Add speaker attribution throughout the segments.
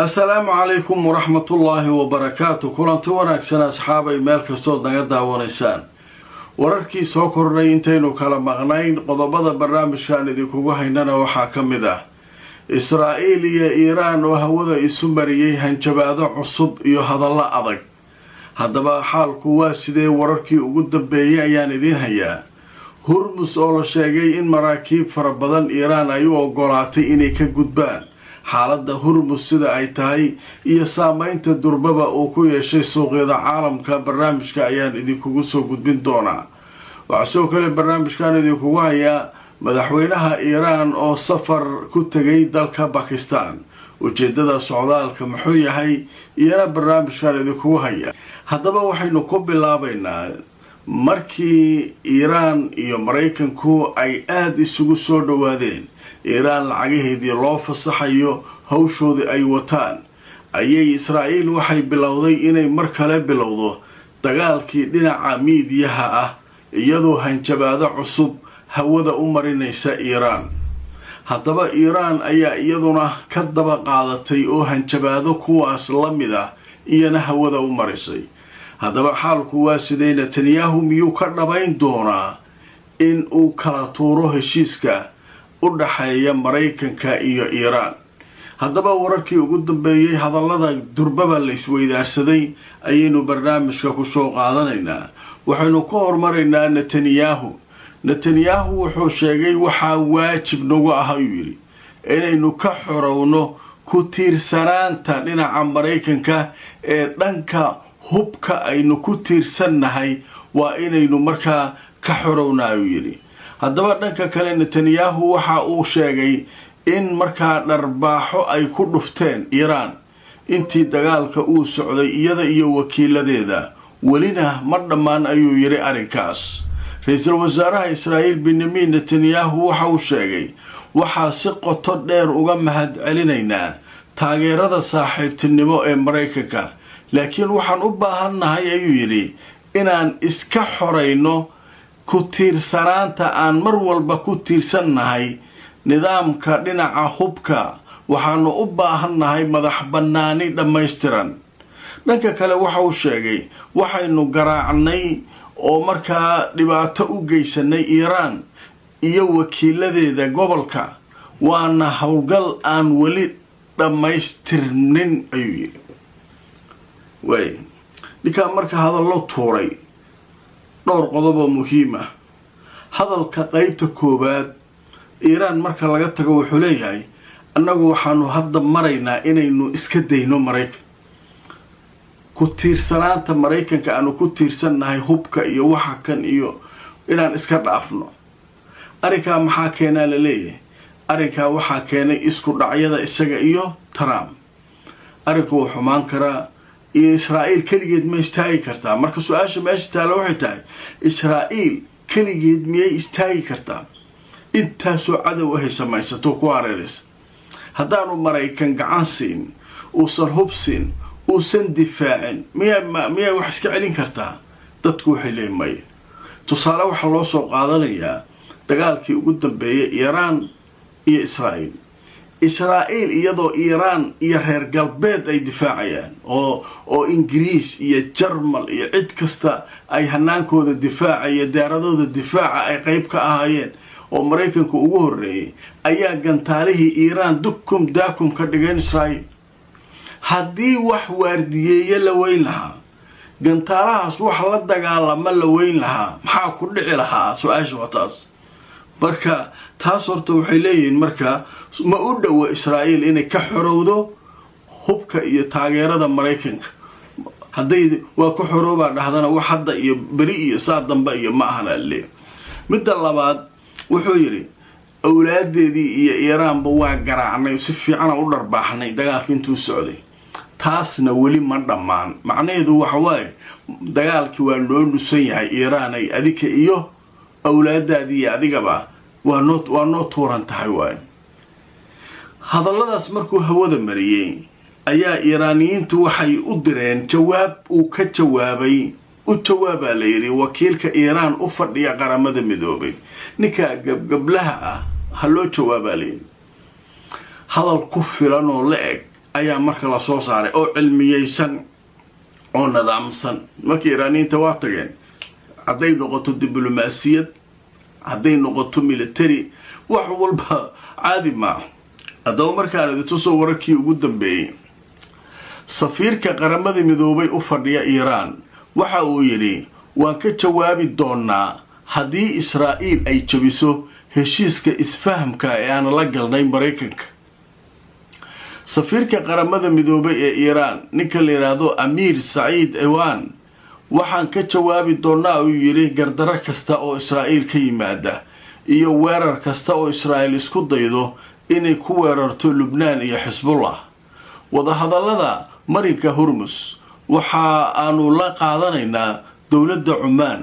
Speaker 1: السلام عليكم ورحمة الله وبركاته. كلانتي wanaagsan asxaabay meel kasto naga daawanaysaan. wararkii soo kordhay intaynu kala maqnayn qodobada barnaamijkan idinku haynana waxa kamid ah Israa'iil iyo Iiraan oo hawada isu mariyay hanjabaado cusub iyo hadallo adag. haddaba xaalku waa sidee wararkii ugu dambeeyay ayaan idin hayaa. Hormuz oo la sheegay in maraakiib fara badan Iiraan ay u ogolaatay inay ka gudbaan xaaladda Hormuz sida ay tahay iyo saameynta durbaba uu ku yeeshay suuqyada caalamka. barnaamijka ayaan idinkugu soo gudbin doonaa. waxaa soo kale barnaamijkan idinkugu hayaa madaxweynaha Iiraan oo safar ku tagay dalka Pakistan. ujeedada socdaalka muxuu yahay iyana barnaamijkan idinkugu hayaa. haddaba waxaynu ku bilaabaynaa markii Iiraan iyo Mareykanku ay aad isugu soo dhawaadeen. Iiraan lacagaheedii loo fasaxayo hawshoodii ay wataan ayay Israa'iil waxay bilowday inay mar kale bilowdo dagaalkii dhinaca miidiyaha ah iyadoo hanjabaado cusub hawada u marinaysa Iiraan. haddaba Iiraan ayaa iyaduna ka daba qaadatay oo hanjabaado kuwaas la mid ah iyana hawada u marisay. haddaba xaalku waa sidee Netanyahu miyuu ka dhabayn doonaa in uu kala tuuro heshiiska u dhaxeeya Mareykanka iyo Iiraan. haddaba wararkii ugu dambeeyay hadallada durbaba la isweydaarsaday ayaynu barnaamijka ku soo qaadanaynaa. waxaynu ku hormaraynaa Netanyahu wuxuu sheegay waxaa waajib nagu ah ayuu yidhi inaynu ka xorowno ku tiirsanaanta dhinaca Mareykanka ee dhanka hubka aynu ku tiirsannahay waa inaynu markaa ka xorownaa ayuu yidhi. haddaba dhanka kale Netanyahu waxa uu sheegay in markaa dharbaaxo ay ku dhufteen Iiraan intii dagaalka uu socday iyada iyo wakiiladeeda. welina ma dhammaan ayuu yidhi arrinkaas. ra-iisul wasaaraha Israa'iil Benjamin Netanyahu waxa uu sheegay waxaa si qoto dheer uga mahad celinaynaa taageerada saaxiibtinimo ee Mareykanka, laakiin waxaan u baahannahay ayuu yidhi inaan iska xorayno ku tiirsanaanta aan mar walba ku tiirsannahay nidaamka dhinaca hubka. waxaanu u baahannahay madax bannaani dhammaystiran. dhanka kale waxa uu sheegay waxaynu garaacnay oo markaa dhibaato u geysanay Iiraan iyo wakiiladeeda gobolka, waana howlgal aan weli dhammaystirnin ayuu yidhi. ninkaa marka hadallo tuuray dhowr qodob oo muhiim ah. hadalka qaybta koowaad Iiraan marka laga tago wuxuu leeyahay annagu waxaanu hadda maraynaa inaynu iska dayno Mareykan. ku tiirsanaanta Mareykanka aanu ku tiirsannahay hubka iyo waxa kan iyo inaan iska dhaafno. arrinkaa maxaa keenaa la leeyahay? arrinkaa waxaa keenay isku dhacyada isaga iyo Trump. arrinku wuu xumaan karaa iyo Israa'iil keligeed ma istaagi kartaa? marka su-aasha meesha taala waxay tahay Israa'iil keligeed miyay istaagi kartaa intaasoo cadow ahay samaysato ku hareeraysa? haddaanu Mareykan gacan siin, uusan hub siin, uusan difaacin, miyaa wax iska celin kartaa? dadku waxay leeyihin maya. tusaale waxaa loo soo qaadanayaa dagaalkii ugu dambeeyay Iiraan iyo Israa'iil. Israa'iil iyadoo Iiraan iyo reer galbeed ay difaacayaan oo Ingiriis iyo Jarmal iyo cid kasta ay hanaankooda difaaca iyo daaradooda difaaca ay qayb ka ahaayeen oo Mareykanku ugu horreeyay, ayaa gantaalihii Iiraan dukum daakum ka dhigeen Israa'iil. haddii wax waardiyeeye la weyn lahaa, gantaalahaas wax la dagaalama la weyn lahaa, maxaa ku dhici lahaa? su-aasha waa taas. marka taas horta waxay leeyihiin marka ma u dhowo Israa'iil inay ka xorowdo hubka iyo taageerada Mareykanka. hadday waa ku xoroobaa dhahdana wax hadda iyo beri iyo saa dambe iyo ma ahana le. midda labaad wuxuu yidhi awlaadeedii iyo Iiraanba waa garaacnay, si fiican u dharbaaxnay dagaalka intuu socday. taasna weli ma dhammaan. macnaheedu waxa waaye dagaalkii waa noo nusan yahay. Iiraan ay adika iyo awlaadaadii iyo adigaba waa noo tuuran tahay waaye. hadalladaas markuu hawada mariyey ayaa Iiraaniyiintu waxay u direen jawaab uu ka jawaabay. u jawaabaa la yidhi wakiilka Iiraan u fadhiya qaramada midoobay. ninkaa gabgablaha ah ha loo jawaabaa la yidhi. hadal ku filan oo la eg ayaa marka la soo saaray oo cilmiyeysan oo nidaamsan. markii Iiraaniyiinta waa tageen hadday noqoto diblomaasiyad hadday noqoto military wax walba caadi ma haddaba markaan idin soo wararkii ugu dambeeyay safiirka qaramada midoobay u fadhiya Iiraan waxa uu yiri waan ka jawaabi doonaa haddii Israa'iil ay jabiso heshiiska isfahamka ee aan la galnay Mareykanka. safiirka qaramada midoobay ee Iiraan ninka la yiraahdo Amir Saeed Ewan waxaan ka jawaabi doonaa uu yiri gardaro kasta oo Israa'iil ka yimaada iyo weerar kasta oo Israa'iil isku daydo inay ku weerarto Lubnaan iyo Xisbullah. wadahadallada marinka Hormuz waxa aanu la qaadanaynaa dowladda Cumaan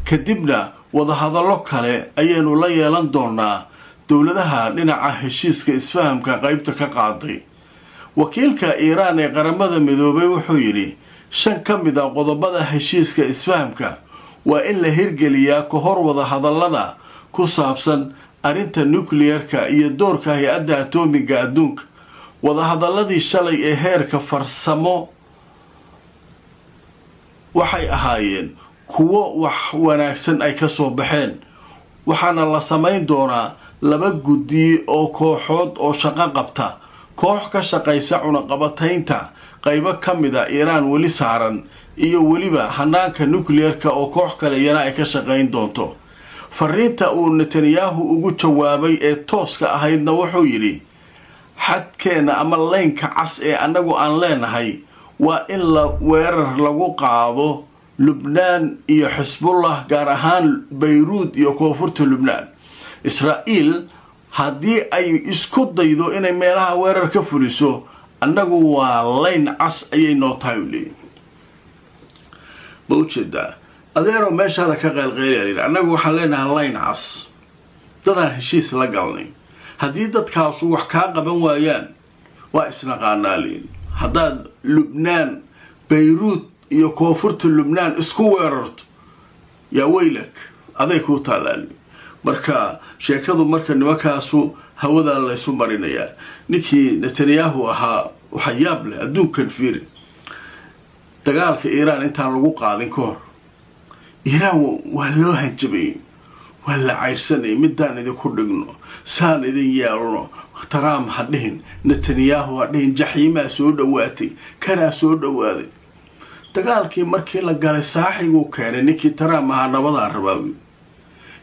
Speaker 1: kadibna wadahadallo kale ayaynu la yeelan doonaa dowladaha dhinaca heshiiska isfahamka qaybta ka qaaday. wakiilka Iiraan ee qaramada midoobay wuxuu yiri 5 ka mid ah qodobada heshiiska isfahamka waa in la hirgeliyaa ka hor wadahadallada ku saabsan arinta nuclearka iyo doorka hay'adda atomiga adduunka. wadahadalladii shalay ee heerka farsamo waxay ahaayeen kuwo wax wanaagsan ay ka soo baxeen waxaana la samayn doonaa 2 guddi oo kooxood oo shaqo qabta. koox ka shaqaysa cunaqabataynta qaybo ka mid ah Iiraan weli saaran iyo weliba hanaanka nuclearka oo koox kale yana ay ka shaqayn doonto. fariinta uu Netanyahu ugu jawaabay ee tooska ahaydna wuxuu yiri xadkeena ama leynka cas ee anagu aan leenahay waa in la weerar lagu qaado Lubnaan iyo Xisbullah gaar ahaan Beirut iyo koonfurta Lubnaan. Israa'iil haddii ay isku daydo inay meelaha weerar ka fuliso anagu waa leyn cas ayay noo tahay. bawjada adeero meeshaada ka qeylqeylay anagu waxaan leenahay leyn cas dadaan heshiis la galnay haddii dadkaas wax ka qaban waayaan waa isna qaanaalin haddaad Lubnaan Beirut iyo koonfurta Lubnaan isku weerarto yaa weylak aday ku taalaali. marka sheekadu marka nimankaasu hawada la isu marinaya ninkii Netanyahu ahaa waxa yaab leh adduunkan fiir dagaalka Iiraan intaan lagu qaadin ka hor Iiraan waa loo hanjabay waa la cayrsanay midaan idin ku dhigno saan idin yeelno Trump hadhiin Netanyahu hadhiin jaxiima soo dhawaatay kana soo dhawaaday. dagaalkii markii la galay saaxigu keenay ninkii Trump ahaa nabada rabaawi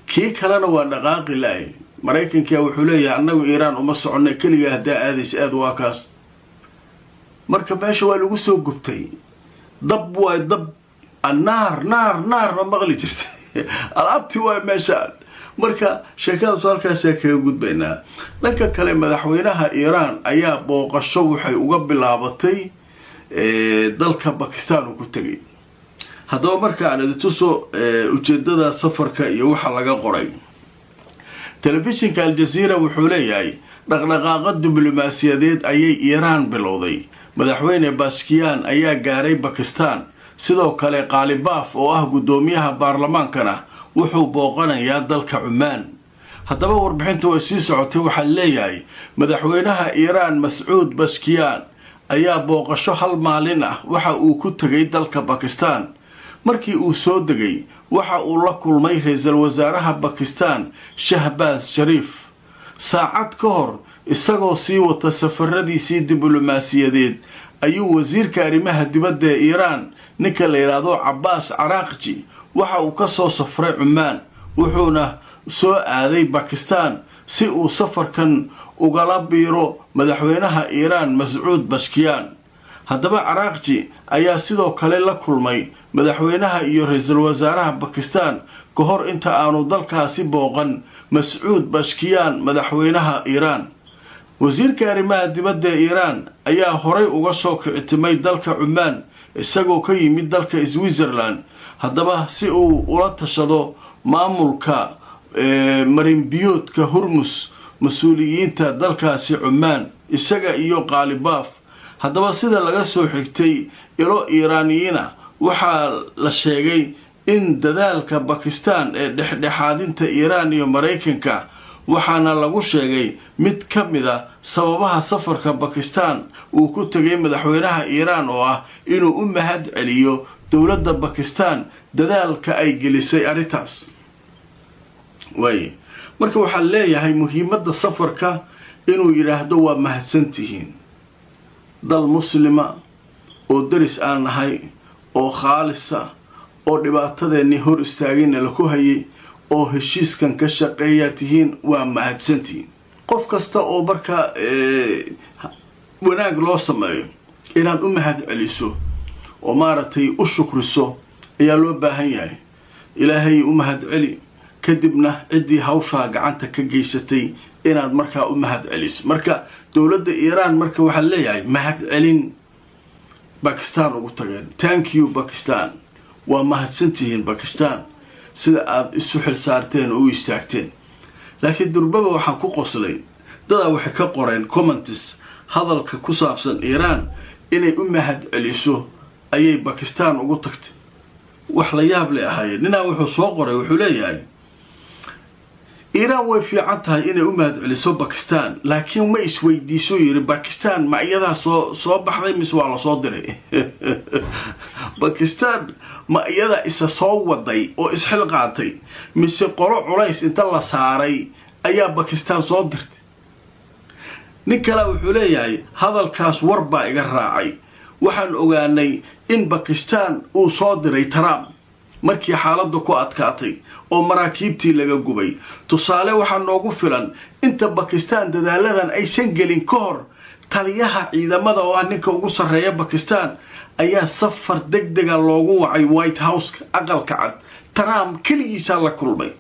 Speaker 1: kii kalena waa dhaqaaqi laay Mareykanka wuxuu leeyahay anagu Iiraan uma soconay kaliya hadaa aadis aad waa kaas. marka meesha waa lagu soo gubtay dab waa dab naar ma maqli jirtay alaabti waa meesha. marka sheekadaas halkaas ka gudbaynaa. dhanka kale madaxweynaha Iiraan ayaa booqasho waxay uga bilaabatay dalka Pakistan ku tagay. haddaba marka aan idin tuso ujeedada safarka iyo waxa laga qoray telefishinka Al Jazeera wuxuu leeyahay dhaqdhaqaaqa diblomaasiyadeed ayay Iiraan bilowday. madaxweyne Pezeshkian ayaa gaaray Pakistan sidoo kale Qalibaf oo ah gudoomiyaha baarlamaankana wuxuu booqanayaa dalka Cumaan. haddaba warbixinta way sii socotay waxa leeyahay madaxweynaha Iiraan Mas'uud Pezeshkian ayaa booqasho hal maalin ah waxa uu ku tagay dalka Pakistan. markii uu soo degay waxa uu la kulmay ra'iisul wasaaraha Pakistan Shahbaz Sharif saacad ka hor isagoo sii wata safaradiisii diblomaasiyadeed ayuu wasiirka arrimaha dibadda ee Iiraan ninka la yiraahdo Abbas Araghchi waxa uu ka soo safray Cumaan wuxuuna soo aaday Pakistan si uu safarkan ugala biiro madaxweynaha Iiraan Mas'uud Pezeshkian. haddaba Araghchi ayaa sidoo kale la kulmay madaxweynaha iyo ra'iisul wasaaraha Pakistan ka hor inta aanu dalkaasi booqan Mas'uud Pezeshkian madaxweynaha Iiraan. wasiirka arrimaha dibadda ee Iiraan ayaa horay uga soo kictimay dalka Cumaan isagoo ka yimid dalka Switzerland haddaba si uu ula tashado maamulka marinbiyoodka Hormuz mas'uuliyiinta dalkaasi Cumaan isaga iyo Qalibaf. haddaba sida laga soo xigtay ilo Iiraaniyiina waxaa la sheegay in dadaalka Pakistan ee dhexdhexaadinta Iiraan iyo Mareykanka waxaana lagu sheegay mid ka mida sababaha safarka bakistan uu ku tegay madaxweynaha iiraan oo ah inuu u mahad celiyo dowladda bakistan dadaalka ay gelisay arrintaas way marka waxaa leeyahay muhiimadda safarka inuu yidhaahdo waa mahadsantihiin dal muslima oo daris aan nahay oo khaalisa oo dhibaatadeennii hor istaagayna la ku hayay oo heshiiskan ka shaqeeyaa tihiin waa mahadsantihiin qof kasta oo marka wanaag loo sameeyo inaad u mahad celiso oo maaragtay u shukriso ayaa loo baahan yahay ilaahay u mahad celi kadibna ciddii hawshaa gacanta ka geysatay inaad markaa u mahad celiso marka dowladda iiraan marka waxaa leeyahay mahad celin bakistan ugu tageen thank you bakistan waa mahadsantihiin bakistan sida aad isu xilsaarteen oo u istaagteen laakiin durbaba waxaa ku qoslay dadaa waxay ka qoreen comments hadalka ku saabsan iiraan inay u mahad celiso ayay bakistan ugu tagtay wax la yaab leh ahaayeen ninaa wuxuu soo qoray wuxuu leeyahay iiraan way fiican tahay inay u mahad celiso bakistan laakiin ma isweydiiso yiri bakistan ma iyadaa soo baxday mise waa la soo diray bakistan ma iyadaa isa soo waday oo isxil qaatay mise qolo culays inta la saaray ayaa bakistan soo dirtay nin kale wuxuu leeyahay hadalkaas war baa iga raacay waxaan ogaanay in bakistan uu soo diray Trump markii xaaladdu ku adkaatay oo maraakiibtii laga gubay tusaale waxaa noogu filan inta bakistan dadaaladan aysan gelin ka hor taliyaha ciidamada oo ah ninka ugu sarreeya bakistan ayaa safar degdega loogu wacay White House aqalka cad Trump kaligiisa la kulmay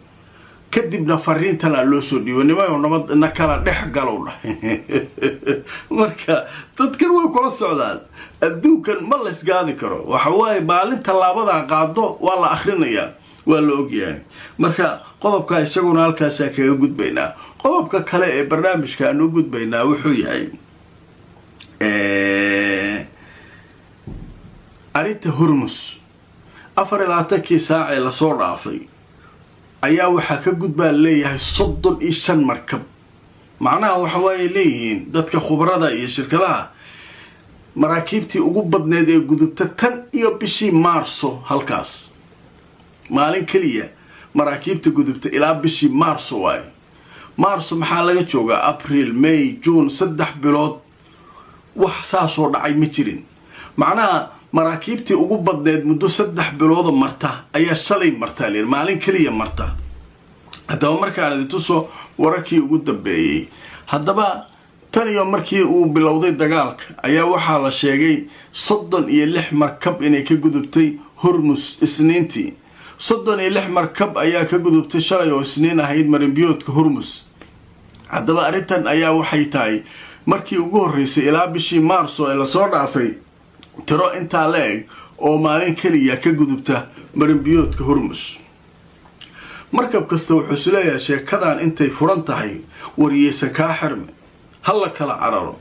Speaker 1: kadibna fariintana loo soo dhiibay nimayo nabadna kala dhex galowna marka dadkan way kula socdaan adduunkan ma la isgaadi karo waxa waaye maalinta laabada qaado waa la akhrinayaa waa la ogyahay marka qodobka isaguna halkaas kaga gudbaynaa qodobka kale ee barnaamijka aan u gudbaynaa wuxuu yahay arinta Hormuz 24 saac ee la soo dhaafay ayaa waxa ka gudbaa leeyahay 35 markab macnaha waxa way leeyihiin dadka khubarada iyo shirkadaha maraakiibtii ugu badneed ee gudubta tan iyo bishii Maarso halkaas maalin kaliya maraakiibta gudubta ilaa bishii Maarso waay Maarso maxaa laga joogaa April May June 3 bilood wax saasoo dhacay ma jirin macnaha maraakiibtii ugu badneed muddo 3 bilood marta ayaa shalay marta leer maalin kaliya marta hadaba markaan idin tuso wararkii ugu dambeeyay hadaba tan iyo markii uu bilowday dagaalka ayaa waxaa la sheegay 36 markab inay ka gudubtay Hormuz isniintii 36 markab ayaa ka gudubtay shalay oo isniin ahayd marinbiyoodka Hormuz hadaba arintan ayaa waxay tahay markii ugu horeysay ilaa bishii Maarso ee la soo dhaafay tiro inta leeg oo maalin kaliya ka gudubta marinbiyoodka Hormuz markab kasta wuxuu leeyahay sheekadan intay furan tahay wariyeysan ka xirme hal kala cararo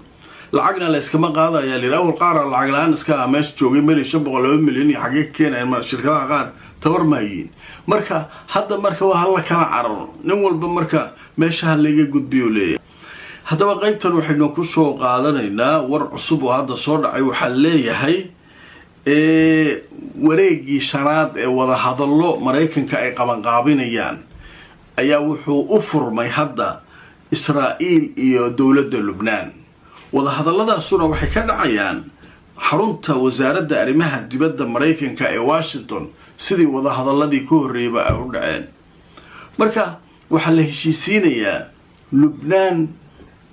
Speaker 1: lacagna la iskama qaadaya lirawal qaar lacag laan iska meesh joogay meel 500 milyan iyo xagee keenayaan ma shirkadaha qaar tawar maayin marka hadda marka waa hal kala cararo nin walba marka meesha laga gudbiyo leeyahay hadaba qaybtan waxaynu ku soo qaadanaynaa war cusub oo hadda soo dhacay waxa leeyahay wareegii shanaad ee wada hadallo Mareykanka ay qaban qaabinayaan ayaa wuxuu u furmay hadda Israa'iil iyo dawladda Lubnaan wada hadalladaasuna waxay ka dhacayaan xarunta wasaaradda arrimaha dibadda Mareykanka ee Washington sidii wada hadalladii ku horeeyay ay u dhaceen marka waxa la heshiisiinayaa Lubnaan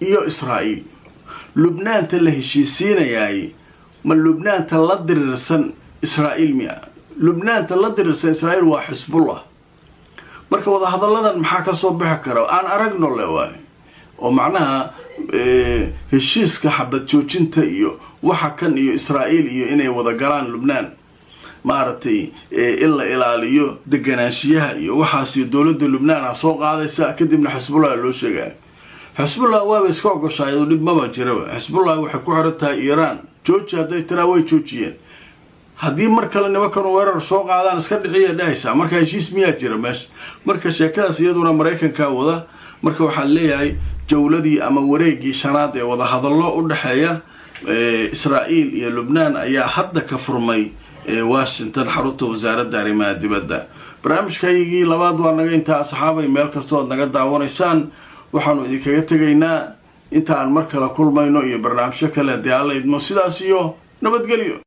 Speaker 1: iyo Israa'iil Lubnaanta la heshiisiinayay ma Lubnaanta la dirirsan Israa'iil miya Lubnaanta la dirirsan Israa'iil waa Xisbullah marka wada hadalladan maxaa ka soo bixi kara aan aragno leeyahay oo macnaha heshiiska xabad joojinta iyo waxa kan iyo Israa'iil iyo inay wada galaan Lubnaan maartay illa ilaaliyo deganaanshiyaha iyo waxaas dawladda Lubnaan soo qaadaysa kadibna Xisbullah loo sheegay Xisbullah waa iska ogoshahay dib ma jiro Xisbullah waxa ku xirantahay Iran jooji haday tira way joojiyeen haddii mar kale nimankan weerar soo qaadaan iska dhiciya dhaysa marka heshiis miyaa jira meesha marka sheekadaas iyaduna Mareykanka wada marka waxaa leeyahay jawladii ama wareegii shanaad ee wada hadallo u dhaxeeya Israa'iil iyo Lubnaan ayaa hadda ka furmay Washington xarunta wasaaradda arrimaha dibadda. barnaamijkaygii labaad waa naga intaa asxaabay meel kastoo aad naga daawanaysaan waxaanu idinkaga tegaynaa inta aan mar kale kulmayno iyo barnaamijyo kale haddii alla idmo sidaas iyo nabadgelyo.